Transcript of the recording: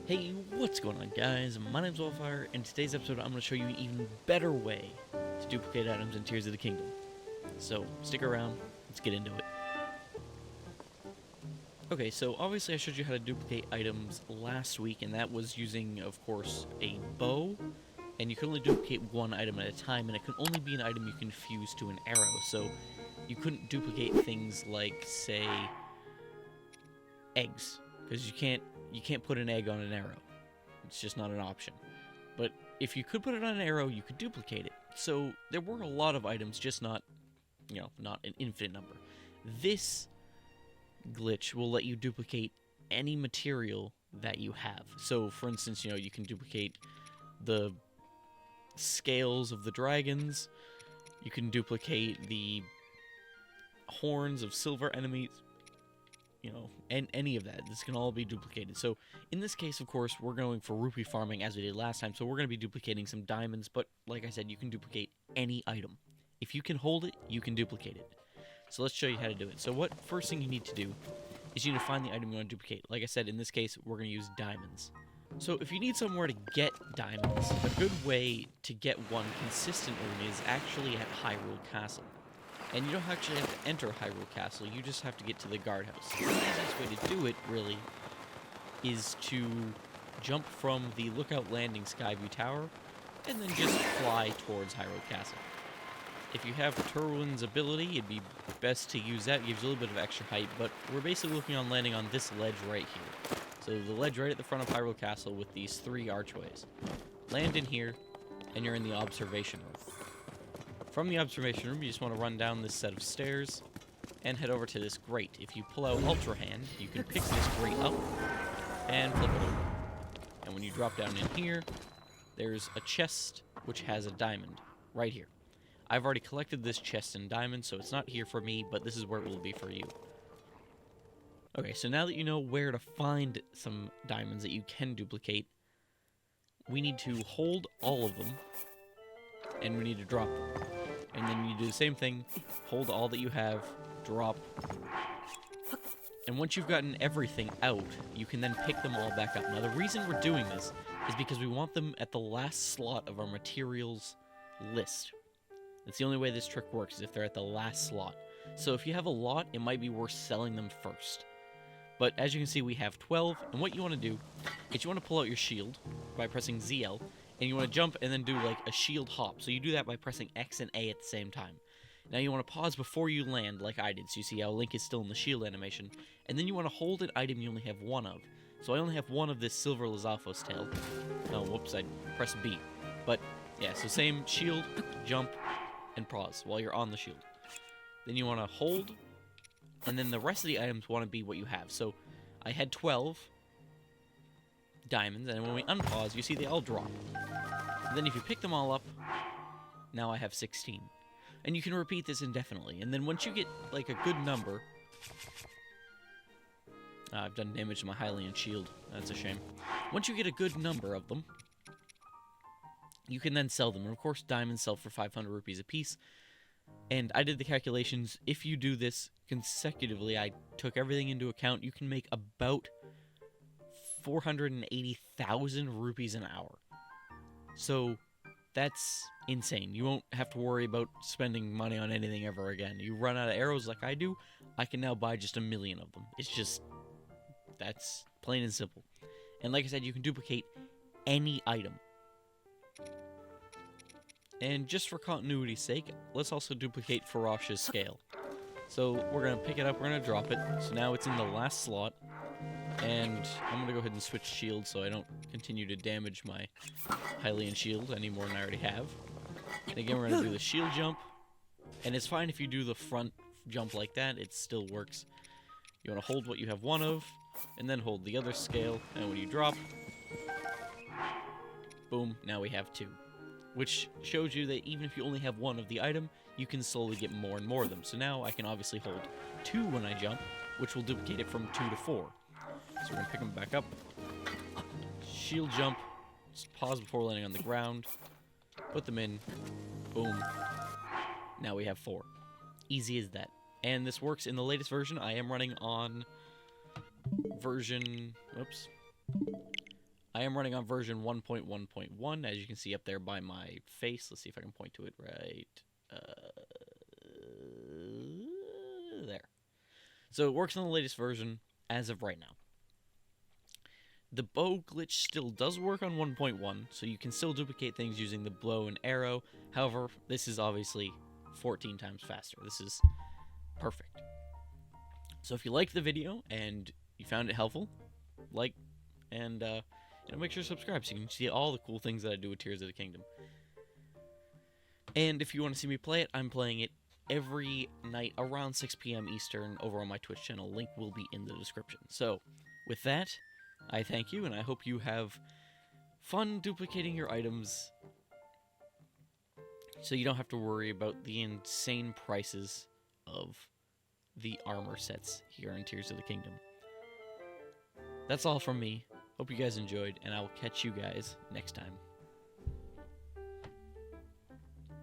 Hey, what's going on, guys? My name's Wildfire, and in today's episode I'm going to show you an even better way to duplicate items in Tears of the Kingdom. So, stick around, let's get into it. Okay, so obviously I showed you how to duplicate items last week, and that was using, of course, a bow, and you can only duplicate one item at a time, and it can only be an item you can fuse to an arrow, so you couldn't duplicate things like, say, eggs, because you can't put an egg on an arrow. It's just not an option. But if you could put it on an arrow, you could duplicate it. So there were a lot of items, just not, not an infinite number. This glitch will let you duplicate any material that you have. So for instance, you can duplicate the scales of the dragons. You can duplicate the horns of silver enemies. And any of that. This can all be duplicated. So, in this case, of course, we're going for rupee farming as we did last time, so we're going to be duplicating some diamonds, but like I said, you can duplicate any item. If you can hold it, you can duplicate it. So let's show you how to do it. So first thing you need to do is you need to find the item you want to duplicate. Like I said, in this case, we're going to use diamonds. So if you need somewhere to get diamonds, a good way to get one consistently is actually at Hyrule Castle. And you don't actually have to enter Hyrule Castle, you just have to get to the guardhouse. The easiest way to do it, really, is to jump from the Lookout Landing Skyview Tower, and then just fly towards Hyrule Castle. If you have Turwin's ability, it'd be best to use that. It gives you a little bit of extra height, but we're basically looking on landing on this ledge right here. So the ledge right at the front of Hyrule Castle with these 3 archways. Land in here, and you're in the observation room. From the observation room, you just want to run down this set of stairs and head over to this grate. If you pull out Ultra Hand, you can pick this grate up and flip it over. And when you drop down in here, there's a chest which has a diamond right here. I've already collected this chest and diamond, so it's not here for me, but this is where it will be for you. Okay, so now that you know where to find some diamonds that you can duplicate, we need to hold all of them, and we need to drop them. And then you do the same thing, hold all that you have, drop. And once you've gotten everything out, you can then pick them all back up. Now the reason we're doing this is because we want them at the last slot of our materials list. That's the only way this trick works, is if they're at the last slot. So if you have a lot, it might be worth selling them first. But as you can see, we have 12, and what you want to do is you want to pull out your shield by pressing ZL, and you want to jump and then do like a shield hop. So you do that by pressing X and A at the same time. Now you want to pause before you land like I did. So you see how Link is still in the shield animation. And then you want to hold an item you only have one of. So I only have one of this silver Lizalfo's tail. Oh, whoops, I pressed B. But yeah, so same shield, jump, and pause while you're on the shield. Then you want to hold, and then the rest of the items want to be what you have. So I had 12 diamonds, and when we unpause, you see they all drop. And then if you pick them all up, now I have 16. And you can repeat this indefinitely. And then once you get, like, a good number... I've done damage to my Hylian shield. That's a shame. Once you get a good number of them, you can then sell them. And of course, diamonds sell for 500 rupees a piece. And I did the calculations. If you do this consecutively, I took everything into account, you can make about 480,000 rupees an hour. So that's insane. You won't have to worry about spending money on anything ever again. You run out of arrows like I do, I can now buy just 1 million of them. It's just, that's plain and simple. And like I said, you can duplicate any item. And just for continuity's sake, let's also duplicate Farash's scale. So we're going to pick it up, we're going to drop it. So now it's in the last slot. And I'm going to go ahead and switch shields so I don't continue to damage my Hylian shield any more than I already have. And again, we're going to do the shield jump. And it's fine if you do the front jump like that, it still works. You want to hold what you have one of, and then hold the other scale. And when you drop, boom, now we have 2. Which shows you that even if you only have one of the item, you can slowly get more and more of them. So now I can obviously hold 2 when I jump, which will duplicate it from 2 to 4. So we're going to pick them back up. Shield jump. Just pause before landing on the ground. Put them in. Boom. Now we have 4. Easy as that. And this works in the latest version. I am running on version... Whoops. I am running on version 1.1.1, as you can see up there by my face. Let's see if I can point to it right there. So it works on the latest version as of right now. The bow glitch still does work on 1.1, so you can still duplicate things using the bow and arrow. However, this is obviously 14 times faster. This is perfect. So if you liked the video and you found it helpful, like and make sure to subscribe so you can see all the cool things that I do with Tears of the Kingdom. And if you want to see me play it, I'm playing it every night around 6 p.m. Eastern over on my Twitch channel. Link will be in the description. So with that, I thank you, and I hope you have fun duplicating your items so you don't have to worry about the insane prices of the armor sets here in Tears of the Kingdom. That's all from me. Hope you guys enjoyed, and I will catch you guys next time.